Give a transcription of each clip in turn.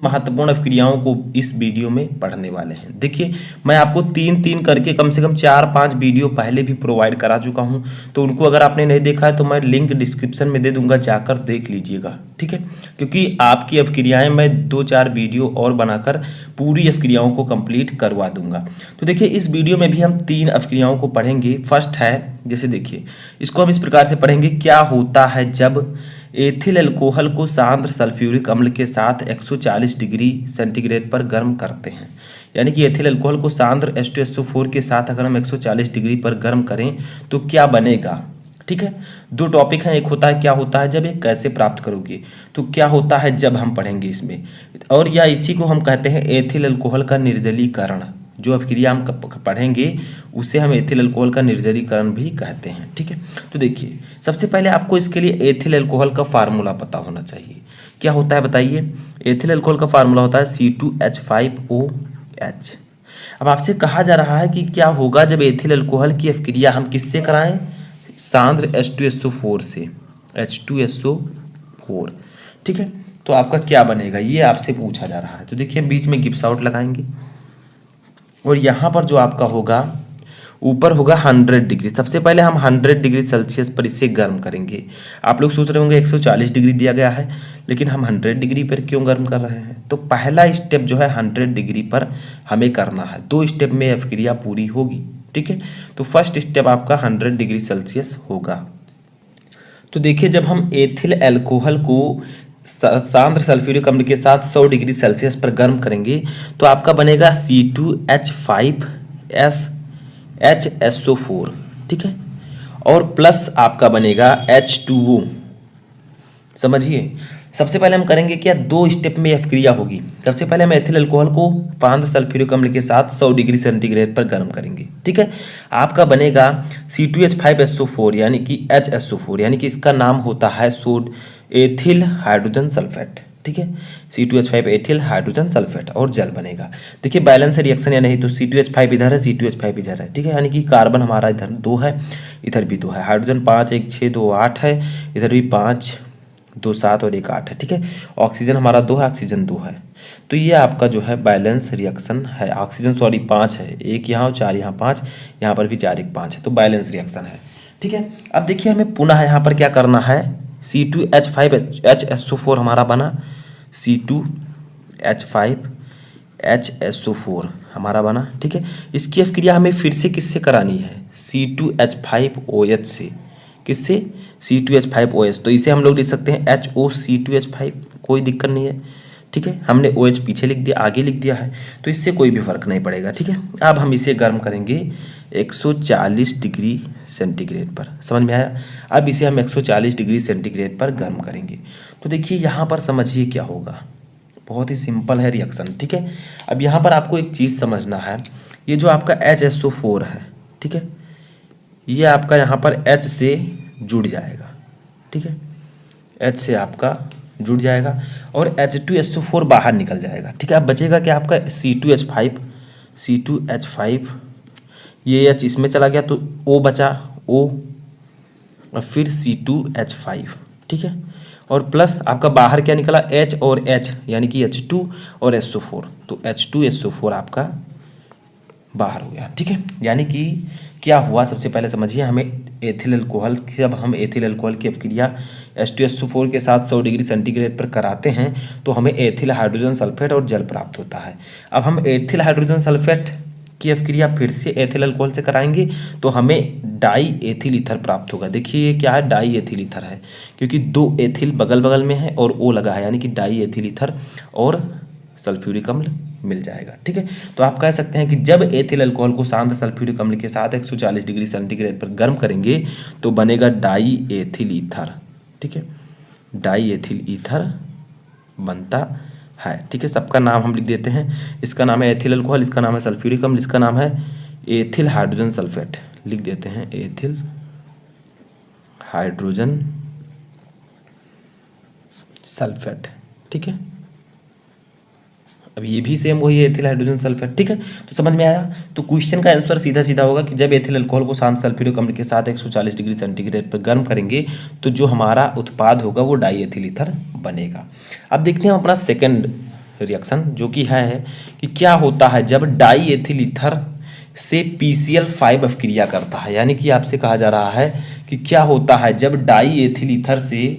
महत्वपूर्ण अभिक्रियाओं को इस वीडियो में पढ़ने वाले हैं। देखिए, मैं आपको तीन तीन करके कम से कम 4-5 वीडियो पहले भी प्रोवाइड करा चुका हूं, तो उनको अगर आपने नहीं देखा है तो मैं लिंक डिस्क्रिप्शन में दे दूंगा, जाकर देख लीजिएगा, ठीक है। क्योंकि आपकी अभिक्रियाएं मैं 2-4 वीडियो और बनाकर पूरी अभिक्रियाओं को कंप्लीट करवा दूंगा। तो देखिए, इस वीडियो में भी हम 3 अभिक्रियाओं को पढ़ेंगे। फर्स्ट है, जैसे देखिए, इसको हम इस प्रकार से पढ़ेंगे, क्या होता है जब एथिल अल्कोहल को सांद्र सल्फ्यूरिक अम्ल के साथ 140 डिग्री सेंटीग्रेड पर गर्म करते हैं। यानी कि एथिल अल्कोहल को सांद्र H2SO4 के साथ अगर हम 140 डिग्री पर गर्म करें तो क्या बनेगा, ठीक है। 2 टॉपिक हैं, एक होता है क्या होता है जब, एक कैसे प्राप्त करोगे। तो क्या होता है जब हम पढ़ेंगे इसमें, और या इसी को हम कहते हैं एथिल अल्कोहल का निर्जलीकरण। जो अभिक्रिया हम पढ़ेंगे उसे हम एथिल अल्कोहल का निर्जलीकरण भी कहते हैं, ठीक है। तो देखिए, सबसे पहले आपको इसके लिए एथिल अल्कोहल का फार्मूला पता होना चाहिए। क्या होता है बताइए। एथिल अल्कोहल का फार्मूला होता है C2H5OH। अब आपसे कहा जा रहा है कि क्या होगा जब एथिल अल्कोहल की अभिक्रिया हम किससे कराएं, सांद्र H2SO4 से, H2SO4, ठीक है। तो आपका क्या बनेगा, ये आपसे पूछा जा रहा है। तो देखिए, बीच में गिब्स आउट लगाएंगे और यहाँ पर जो आपका होगा, ऊपर होगा 100 डिग्री। सबसे पहले हम 100 डिग्री सेल्सियस पर इसे गर्म करेंगे। आप लोग सोच रहे होंगे 140 डिग्री दिया गया है, लेकिन हम 100 डिग्री पर क्यों गर्म कर रहे हैं। तो पहला स्टेप जो है 100 डिग्री पर हमें करना है। 2 स्टेप में अभिक्रिया पूरी होगी, ठीक है। तो फर्स्ट स्टेप आपका 100 डिग्री सेल्सियस होगा। तो देखिए, जब हम एथिल अल्कोहल को सांद्र सल्फ्यूरिक अम्ल के साथ 100 डिग्री सेल्सियस पर गर्म करेंगे तो आपका बनेगा C2H5HSO4, ठीक है। और प्लस आपका बनेगा H2O। समझिए, सबसे पहले हम करेंगे क्या, 2 स्टेप में अभिक्रिया होगी। सबसे पहले हम एथिल अल्कोहल को सांद्र सल्फ्यूरिक अम्ल के साथ 100 डिग्री सेंटीग्रेड पर गर्म करेंगे, ठीक है। आपका बनेगा C2H5SO4 यानी कि HSO4, यानी कि इसका नाम होता है एथिल हाइड्रोजन सल्फेट, ठीक है। C2H5 एथिल हाइड्रोजन सल्फेट और जल बनेगा। देखिए, बैलेंस रिएक्शन या नहीं, तो C2H5 इधर है, C2H5 इधर है, ठीक है। यानी कि कार्बन हमारा इधर 2 है, इधर भी 2 है। हाइड्रोजन 5, 1 6 2 8 है, इधर भी 5 2 7 और 1 8 है, ठीक है। ऑक्सीजन हमारा 2 है, ऑक्सीजन 2 है। तो ये आपका जो है बैलेंस रिएक्शन है। ऑक्सीजन 5 है, 1 यहाँ और 4 यहाँ, 5 यहाँ पर भी 4 1 5 है, तो बैलेंस रिएक्शन है, ठीक है। अब देखिए, हमें पुनः यहाँ पर क्या करना है, C2H5HSO4 हमारा बना, C2H5HSO4 हमारा बना, ठीक है। इसकी अभिक्रिया हमें फिर से किससे करानी है, C2H5OH से। किससे, C2H5OH। तो इसे हम लोग लिख सकते हैं HOC2H5, कोई दिक्कत नहीं है, ठीक है। हमने OH पीछे लिख दिया, आगे लिख दिया है, तो इससे कोई भी फर्क नहीं पड़ेगा, ठीक है। अब हम इसे गर्म करेंगे 140 डिग्री सेंटीग्रेड पर। समझ में आया। अब इसे हम 140 डिग्री सेंटीग्रेड पर गर्म करेंगे। तो देखिए, यहाँ पर समझिए क्या होगा, बहुत ही सिंपल है रिएक्शन, ठीक है। अब यहाँ पर आपको एक चीज़ समझना है, ये जो आपका HSO4 है, ठीक है, ये आपका यहाँ पर H से जुड़ जाएगा, ठीक है। H से आपका जुड़ जाएगा और H2SO4 बाहर निकल जाएगा, ठीक है। अब बचेगा क्या आपका C2H5, ये H इसमें चला गया तो O बचा, O और फिर C2H5, ठीक है। और प्लस आपका बाहर क्या निकला, H और H, यानी कि H2 और SO4, तो H2SO4 आपका बाहर हो गया, ठीक है। यानी कि क्या हुआ, सबसे पहले समझिए, हमें एथिल अल्कोहल, जब हम एथिल अल्कोहल की अभिक्रिया H2SO4 के साथ 100 डिग्री सेंटीग्रेड पर कराते हैं तो हमें एथिल हाइड्रोजन सल्फेट और जल प्राप्त होता है। अब हम एथिल हाइड्रोजन सल्फेट की अभिक्रिया फिर से एथिल अल्कोहल से कराएंगे तो हमें डाई एथिल ईथर प्राप्त होगा। देखिए, ये क्या है, डाई एथिल ईथर है, क्योंकि 2 एथिल बगल बगल में है और O लगा है, यानी कि डाई एथिल ईथर और सल्फ्यूरिक अम्ल मिल जाएगा, ठीक है। तो आप कह सकते हैं कि जब एथिल अल्कोहल को सांद्र सल्फ्यूरिक अम्ल के साथ 140 डिग्री सेंटीग्रेड पर गर्म करेंगे तो बनेगा डाई एथिल ईथर, ठीक है। डाई एथिल ईथर बनता है, ठीक है। सबका नाम हम लिख देते हैं, इसका नाम है एथिल अल्कोहल, इसका नाम है सल्फ्यूरिक अम्ल, इसका नाम है एथिल हाइड्रोजन सल्फेट। लिख देते हैं एथिल हाइड्रोजन सल्फेट, ठीक है। अब ये भी सेम वही है, एथिल हाइड्रोजन सल्फेट, ठीक है। तो समझ में आया। तो क्वेश्चन का आंसर सीधा सीधा होगा कि जब एथिल अल्कोहल को सांद्र सल्फ्यूरिक अम्ल के साथ 140 डिग्री सेंटीग्रेड पर गर्म करेंगे तो जो हमारा उत्पाद होगा वो डाई एथिल ईथर बनेगा। अब देखते हैं अपना सेकंड रिएक्शन जो कि है कि क्या होता है जब डाई एथिल ईथर से PCl5 अभिक्रिया करता है। यानी कि आपसे कहा जा रहा है कि क्या होता है जब डाई एथिल ईथर से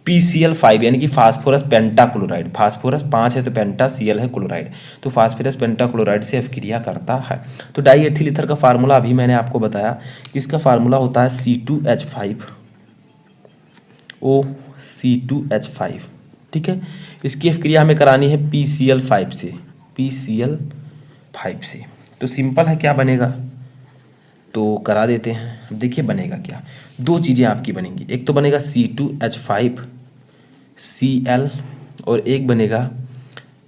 PCl5 यानी कि फास्फोरस पेंटाक्लोराइड, फास्फोरस 5 है तो पेंटा, Cl है क्लोराइड, तो फास्फोरस पेंटाक्लोराइड से अभिक्रिया करता है। तो डाई एथिल ईथर का फार्मूला अभी मैंने आपको बताया कि इसका फार्मूला होता है C2H5O, ठीक है। इसकी अभिक्रिया हमें करानी है PCl5 से, PCl5 से। तो सिंपल है, क्या बनेगा तो करा देते हैं। अब देखिए बनेगा क्या, दो चीज़ें आपकी बनेंगी, एक तो बनेगा C2H5Cl और एक बनेगा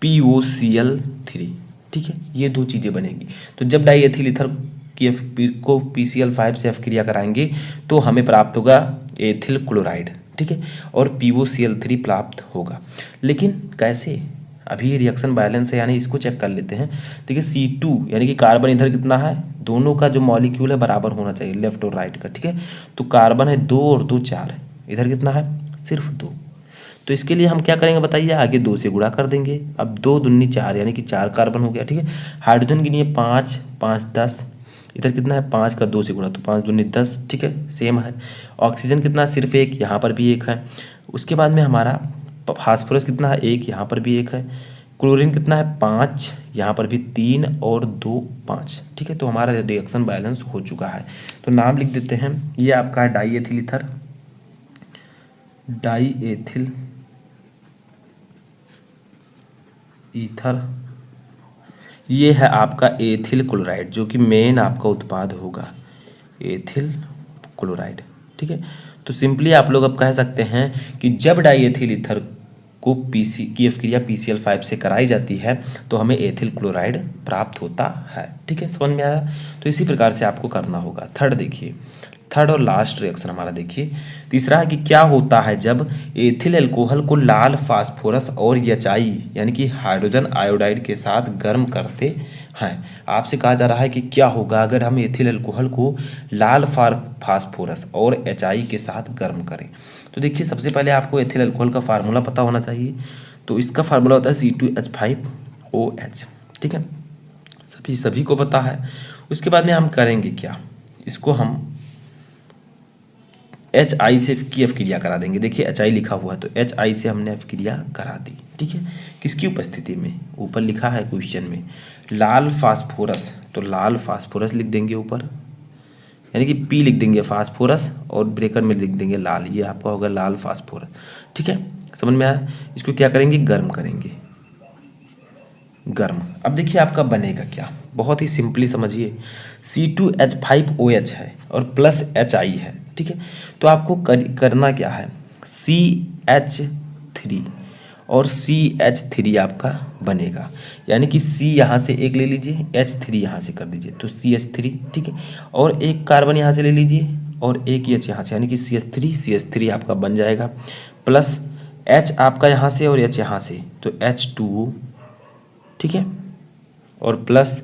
POCl3, ठीक है। ये दो चीज़ें बनेंगी। तो जब डाई एथिल ईथर को PCl5 से अभिक्रिया कराएंगे तो हमें प्राप्त होगा एथिल क्लोराइड, ठीक है, और POCl3 प्राप्त होगा। लेकिन कैसे, अभी रिएक्शन बैलेंस है यानी इसको चेक कर लेते हैं। देखिए C2 यानी कि कार्बन इधर कितना है, दोनों का जो मॉलिक्यूल है बराबर होना चाहिए, लेफ्ट और राइट का, ठीक है। तो कार्बन है 2 और 2 4, इधर कितना है सिर्फ 2। तो इसके लिए हम क्या करेंगे बताइए, आगे 2 से गुणा कर देंगे। अब 2 दूनी 4 यानी कि 4 कार्बन हो गया, ठीक है। हाइड्रोजन के लिए 5 5 10, इधर कितना है 5 का 2 से गुणा तो 5 दूनी 10, ठीक है, सेम है। ऑक्सीजन कितना है सिर्फ 1, यहाँ पर भी 1 है। उसके बाद में हमारा फास्फोरस कितना है 1, यहाँ पर भी 1 है। क्लोरीन कितना है 5, यहाँ पर भी 3 और 2 5, ठीक है। तो हमारा रिएक्शन बैलेंस हो चुका है। तो नाम लिख देते हैं, ये आपका है die ethyl ether, die ethyl ether, ये है आपका एथिल क्लोराइड जो कि मेन आपका उत्पाद होगा, एथिल क्लोराइड, ठीक है। तो सिंपली आप लोग अब कह सकते हैं कि जब डाई एथिल ईथर को की अभिक्रिया PCl5 से कराई जाती है तो हमें एथिल क्लोराइड प्राप्त होता है, ठीक है। समझ में आया। तो इसी प्रकार से आपको करना होगा। थर्ड देखिए, थर्ड और लास्ट रिएक्शन हमारा देखिए, तीसरा है कि क्या होता है जब एथिल अल्कोहल को लाल फास्फोरस और HI यानी कि हाइड्रोजन आयोडाइड के साथ गर्म करते हैं। आपसे कहा जा रहा है कि क्या होगा अगर हम एथिल अल्कोहल को लाल फास्फोरस और HI के साथ गर्म करें। तो देखिए सबसे पहले आपको एथिल अल्कोहल का फार्मूला पता होना चाहिए। तो इसका फार्मूला होता है C2H5OH, ठीक है, सभी को पता है। उसके बाद में हम करेंगे क्या, इसको हम HI से की अभिक्रिया करा देंगे। देखिए HI लिखा हुआ है तो HI से हमने अभिक्रिया करा दी, ठीक है। किसकी उपस्थिति में, ऊपर लिखा है क्वेश्चन में लाल फास्फोरस, तो लाल फास्फोरस लिख देंगे ऊपर, यानी कि P लिख देंगे फास्फोरस और ब्रेकर में लिख देंगे लाल, ये आपका होगा लाल फास्फोरस, ठीक है। समझ में आया। इसको क्या करेंगे, गर्म करेंगे, गर्म। अब देखिए आपका बनेगा क्या, बहुत ही सिंपली समझिए, C2H5OH है और प्लस HI है, ठीक है। तो आपको करना क्या है, CH3 और CH3 आपका बनेगा, यानी कि C यहाँ से एक ले लीजिए, H3 यहाँ से कर दीजिए तो CH3, ठीक है। और एक कार्बन यहाँ से ले लीजिए और एक H यहाँ से, यानी कि CH3 आपका बन जाएगा, प्लस H आपका यहाँ से और H यहाँ से तो H2O, ठीक है, और प्लस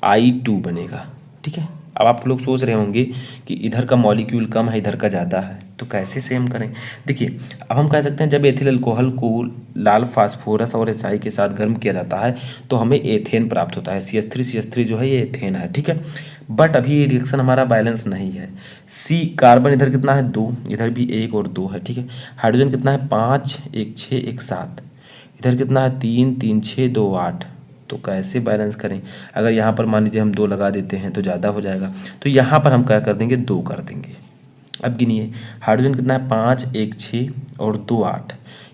I2 बनेगा, ठीक है। अब आप लोग सोच रहे होंगे कि इधर का मॉलिक्यूल कम है इधर का ज़्यादा है, तो कैसे सेम करें। देखिए अब हम कह सकते हैं जब एथिल अल्कोहल को लाल फास्फोरस और HI के साथ गर्म किया जाता है तो हमें एथेन प्राप्त होता है, CH3 जो है ये एथेन है, ठीक है। बट अभी ये रिएक्शन हमारा बैलेंस नहीं है। C कार्बन इधर कितना है 2, इधर भी 1 और 2 है, ठीक है। हाइड्रोजन कितना है 5 1 6 1 7, इधर कितना है 3 3 6 2 8, तो कैसे बैलेंस करें। अगर यहाँ पर मान लीजिए हम 2 लगा देते हैं तो ज़्यादा हो जाएगा, तो यहाँ पर हम क्या कर देंगे 2 कर देंगे। अब गिनिए, हाइड्रोजन कितना है 5 1 6 और 2 8,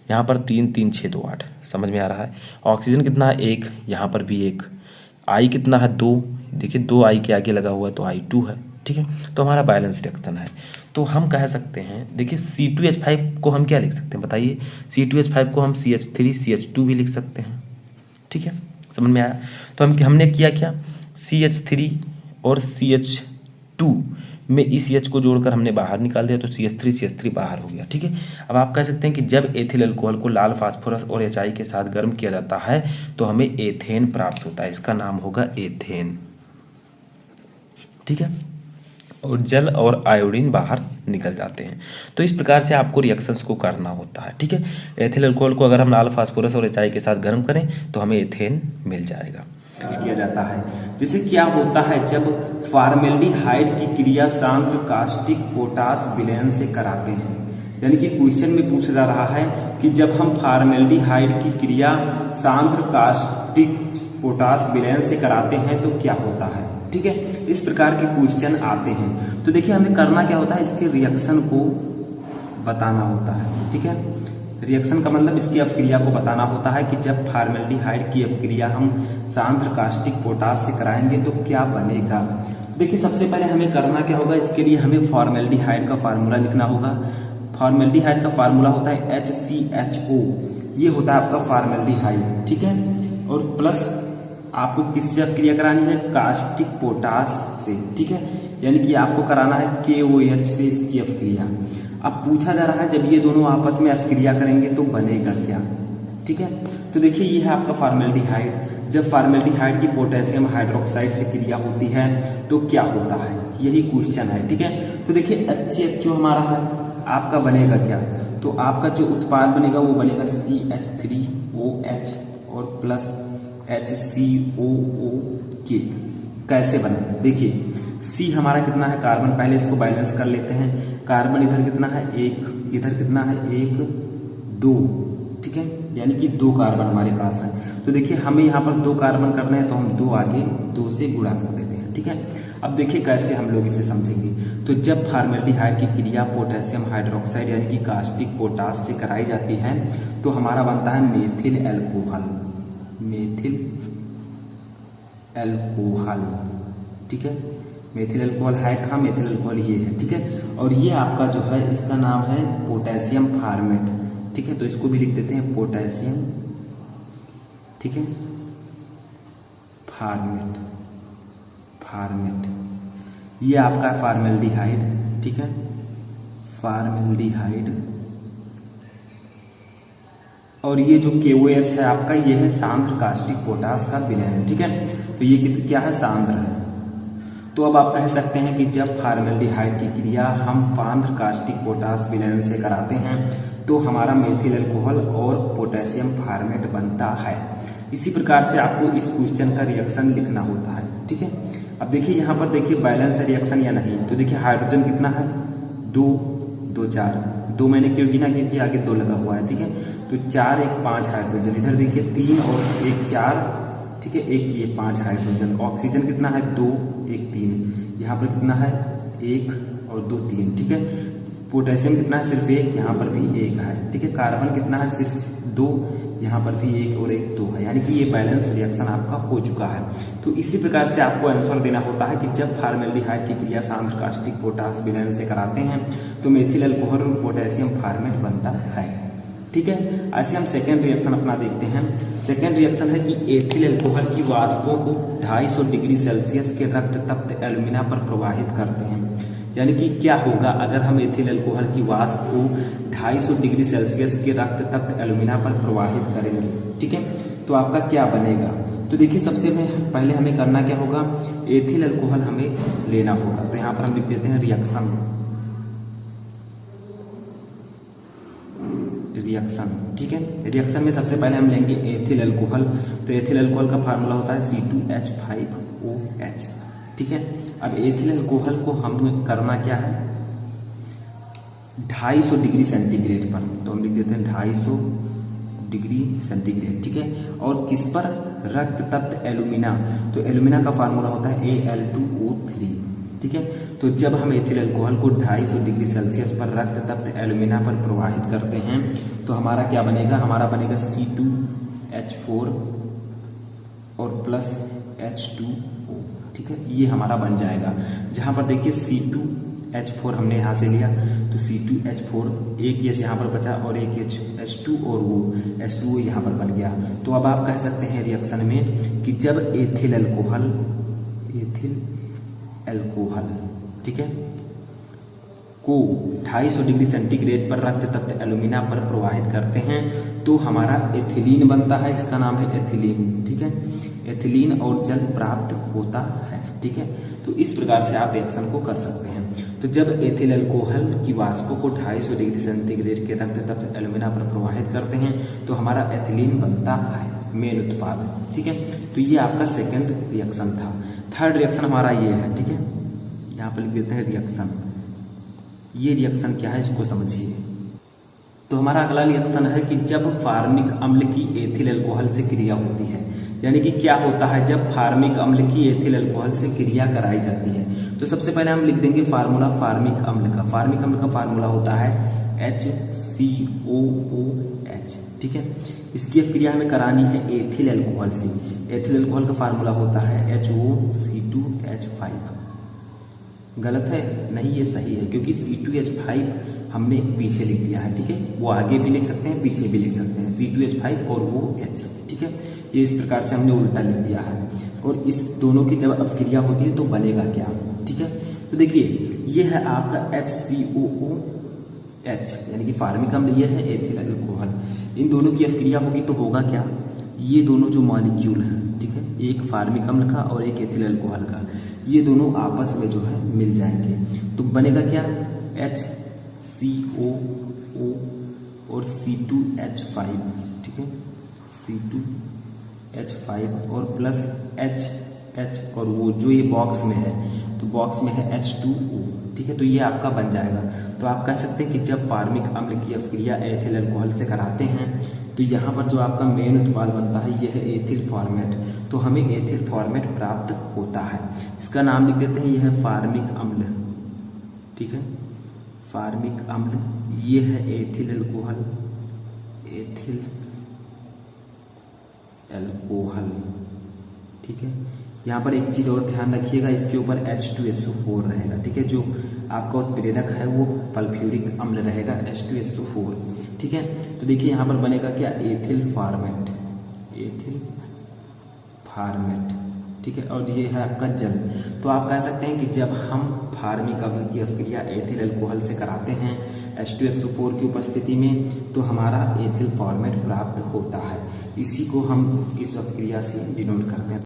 यहाँ पर 3 3 6 2 8, समझ में आ रहा है। ऑक्सीजन कितना है 1, यहाँ पर भी 1, I कितना है 2, देखिए 2 I के आगे लगा हुआ है तो I2 है, ठीक है। तो हमारा बैलेंस रिएक्शन है। तो हम कह सकते हैं, देखिए C2H5 को हम क्या लिख सकते हैं बताइए, C2H5 को हम CH3 CH2 भी लिख सकते हैं, ठीक है। समझ में आया। तो हमने किया क्या, CH3 और CH2 में इस CH को जोड़कर हमने बाहर निकाल दिया तो CH3 बाहर हो गया, ठीक है। अब आप कह सकते हैं कि जब एथिल अल्कोहल को लाल फास्फोरस और HI के साथ गर्म किया जाता है तो हमें एथेन प्राप्त होता है, इसका नाम होगा एथेन, ठीक है। और जल और आयोडीन बाहर निकल जाते हैं। तो इस प्रकार से आपको रिएक्शंस को करना होता है, ठीक है। एथिल अल्कोहल को अगर हम लाल फास्फोरस और HI के साथ गर्म करें तो हमें एथेन मिल जाएगा। किया जाता है। जैसे क्या होता है जब फॉर्मेल्डिहाइड की क्रिया सांद्र कास्टिक पोटास विलयन से कराते हैं, यानी कि क्वेश्चन में पूछा जा रहा है कि जब हम फॉर्मेल्डिहाइड की क्रिया सांद्र कास्टिक पोटास विलयन से कराते हैं तो क्या होता है, ठीक है। इस प्रकार के क्वेश्चन आते हैं। तो देखिए हमें करना क्या होता है, इसके रिएक्शन को बताना होता है, ठीक है। रिएक्शन का मतलब इसकी अपक्रिया को बताना होता है कि जब फॉर्मेल्डिहाइड की अपक्रिया हम सांद्र कास्टिक पोटास से कराएंगे तो क्या बनेगा। देखिए सबसे पहले हमें करना क्या होगा, इसके लिए हमें फॉर्मेल्डिहाइड का फार्मूला लिखना होगा। फॉर्मेल्डिहाइड का फार्मूला होता है HCHO, ये होता है आपका फॉर्मेल्डिहाइड, ठीक है। और प्लस आपको किससे अपक्रिया करानी है, कास्टिक पोटास से, ठीक है। यानी कि आपको कराना है KOH से इसकी अपक्रिया। अब पूछा जा रहा है जब ये दोनों आपस में अपक्रिया करेंगे तो बनेगा क्या, ठीक है। तो देखिए ये है आपका फॉर्मेल्डिहाइड। जब फॉर्मेल्डिहाइड की पोटेशियम हाइड्रोक्साइड से क्रिया होती है तो क्या होता है, यही क्वेश्चन है, ठीक है। तो देखिए HCHO हमारा है, आपका बनेगा क्या, तो आपका जो उत्पाद बनेगा वो बनेगा CH3OH और प्लस HCOOK। कैसे बना, देखिए C हमारा कितना है, कार्बन, पहले इसको बैलेंस कर लेते हैं। कार्बन इधर कितना है, 1, इधर कितना है, 1 2, ठीक है, यानी कि 2 कार्बन हमारे पास है। तो देखिए हमें यहाँ पर 2 कार्बन करने हैं तो हम 2 आगे 2 से गुणा कर देते हैं, ठीक है। अब देखिए कैसे हम लोग इसे समझेंगे। तो जब फॉर्मेल्डिहाइड की क्रिया पोटेशियम हाइड्रोक्साइड यानी कि कास्टिक पोटास से कराई जाती है तो हमारा बनता है मेथिल एल्कोहल, मेथिल एल्कोहल, ठीक है। मेथिल अल्कोहल है कहाँ, मेथिल अल्कोहल ये है, ठीक है। और ये आपका जो है इसका नाम है पोटेशियम फार्मेट, ठीक है। तो इसको भी लिख देते हैं पोटेशियम, ठीक है, फार्मेट, फार्मेट। ये आपका फॉर्मेल्डिहाइड, ठीक है, फॉर्मेल्डिहाइड। और ये जो KOH है आपका ये है सांद्र कास्टिक पोटास का विलयन, ठीक है। तो ये क्या है, सांद्र है। तो अब आप कह सकते हैं कि जब फॉर्मेल्डिहाइड की क्रिया हम सांद्र कास्टिक पोटास विलयन से कराते हैं तो हमारा मेथिल अल्कोहल और पोटेशियम फार्मेट बनता है। इसी प्रकार से आपको इस क्वेश्चन का रिएक्शन लिखना होता है, ठीक है। अब देखिए यहाँ पर देखिए बैलेंस है रिएक्शन या नहीं। तो देखिए हाइड्रोजन कितना है, 2 2 4, 2 मैंने क्यों गिना क्योंकि आगे 2 लगा हुआ है, ठीक है। तो 4 1 5 हाइड्रोजन, इधर देखिए 3 और 1 4, ठीक है, 1 ये 5 हाइड्रोजन। ऑक्सीजन कितना है, 2 1 3, यहाँ पर कितना है 1 और 2 3, ठीक है। पोटेशियम कितना है, सिर्फ 1, यहाँ पर भी 1 है, ठीक है। कार्बन कितना है, सिर्फ 2, यहाँ पर भी 1 और 1 2 है, यानी कि ये बैलेंस रिएक्शन आपका हो चुका है। तो इसी प्रकार से आपको आंसर देना होता है कि जब फॉर्मेल्डिहाइड की क्रिया सांद्र कास्टिक पोटास विलयन से कराते हैं तो मेथिल अल्कोहल और पोटेशियम फार्मेट बनता है, ठीक है। ऐसे हम सेकेंड रिएक्शन अपना देखते हैं। सेकेंड रिएक्शन है कि एथिल अल्कोहल की वाष्पों को 250 डिग्री सेल्सियस के रक्त तप्त एल्यूमिना पर प्रवाहित करते हैं। यानी कि क्या होगा अगर हम एथिल अल्कोहल की वाष्प को 250 डिग्री सेल्सियस के रक्त तप्त एल्यूमिना पर प्रवाहित करेंगे, ठीक है। तो आपका क्या बनेगा, तो देखिए सबसे पहले हमें करना क्या होगा, एथिल अल्कोहल हमें लेना होगा। तो यहाँ पर हम लिख देते हैं रिएक्शन, रिएक्शन, ठीक है। रिएक्शन में सबसे पहले हम लेंगे एथिल अल्कोहल। तो एथिल अल्कोहल का फार्मूला होता है C2H5OH, ठीक है। अब एथिल अल्कोहल को हम करना क्या है, 250 डिग्री सेंटीग्रेड पर, तो हम लिख देते हैं 250 डिग्री सेंटीग्रेड, ठीक है। और किस पर, रक्त तप्त एल्यूमिना। तो एल्यूमिना का फार्मूला होता है Al2O3, ठीक है। तो जब हम एथिल अल्कोहल को 250 डिग्री सेल्सियस पर रक्त तप्त एल्यूमिना पर प्रवाहित करते हैं तो हमारा क्या बनेगा, हमारा बनेगा C2H4 और प्लस H2O, ठीक है। ये हमारा बन जाएगा। जहां पर देखिए C2H4 हमने यहां से लिया तो C2H4, एक H यहाँ पर बचा और एक H2 और वो H2O यहाँ पर बन गया। तो अब आप कह सकते हैं रिएक्शन में कि जब एथिल अल्कोहल, ठीक है, को 250 डिग्री सेंटीग्रेड पर रक्त तत्व एल्यूमिना पर प्रवाहित करते हैं तो हमारा एथिलीन बनता है। इसका नाम है एथिलीन, ठीक है। एथिलीन और जल प्राप्त होता है, ठीक है। तो इस प्रकार से आप रिएक्शन को कर सकते हैं। तो जब एथिल अल्कोहल की वाष्पों को 250 डिग्री सेंटीग्रेड के रक्त तत्व एल्यूमिना पर प्रवाहित करते हैं तो हमारा एथिलीन बनता है, मेन उत्पाद, ठीक है। तो ये आपका सेकेंड रिएक्शन था। थर्ड रिएक्शन हमारा ये है, ठीक है। यहाँ पर लिख देते हैं रिएक्शन। ये रिएक्शन क्या है इसको समझिए। तो हमारा अगला रिएक्शन है कि जब फार्मिक अम्ल की एथिल अल्कोहल से क्रिया होती है, यानी कि क्या होता है जब फार्मिक अम्ल की एथिल अल्कोहल से क्रिया कराई जाती है। तो सबसे पहले हम लिख देंगे फार्मूला फार्मिक अम्ल का। फार्मिक अम्ल का फार्मूला होता है HCOOH, ठीक है। इसकी अभिक्रिया हमें करानी है एथिल अल्कोहल से। एथिल अल्कोहल का फार्मूला होता है HOC2H5। गलत है? नहीं, ये सही है, क्योंकि C2H5 हमने पीछे लिख दिया है, ठीक है। वो आगे भी लिख सकते हैं, पीछे भी लिख सकते हैं, C2H5 और वो H, ठीक है। ये इस प्रकार से हमने उल्टा लिख दिया है। और इस दोनों की जब अभिक्रिया होती है तो बनेगा क्या, ठीक है। तो देखिए ये है आपका HCOOH, यानी कि फार्मिक अम्ल, ये है एथिल अल्कोहल। इन दोनों की अभिक्रिया होगी तो होगा क्या, ये दोनों जो मॉलिक्यूल हैं, ठीक है, एक फार्मिक अम्ल का और एक एथिल अल्कोहल का, ये दोनों आपस में जो है मिल जाएंगे तो बनेगा क्या, HCOO और C2H5, ठीक है, C2H5 और प्लस H और वो जो ये बॉक्स में है तो बॉक्स में है H2O, ठीक है। तो ये आपका बन जाएगा। तो आप कह सकते हैं कि जब फार्मिक अम्ल की अभिक्रिया एथिल अल्कोहल से कराते हैं तो यहाँ पर जो आपका मेन उत्पाद बनता है ये है एथिल फॉर्मेट। तो हमें एथिल फॉर्मेट प्राप्त होता है। इसका नाम लिख देते हैं, ये है फार्मिक अम्ल, ठीक है। फार्मिक अम्ल ये है एथिल अल्कोहल, एथिल अल्कोहल, ठीक है। यहाँ पर एक चीज और ध्यान रखिएगा, इसके ऊपर H2SO4 रहेगा, ठीक है। जो आपका उत्प्रेरक है वो सल्फ्यूरिक अम्ल रहेगा H2SO4, ठीक है। तो देखिए यहाँ पर बनेगा क्या, एथिल फॉर्मेट, एथिल फॉर्मेट, ठीक है। और ये है आपका जल। तो आप कह सकते हैं कि जब हम फार्मिक अम्ल की अभिक्रिया एथिल अल्कोहल से कराते हैं H2SO4 की उपस्थिति में तो हमारा एथिल फॉर्मेट प्राप्त होता है। इसी को हम इस अभिक्रिया से डिनोट करते हैं।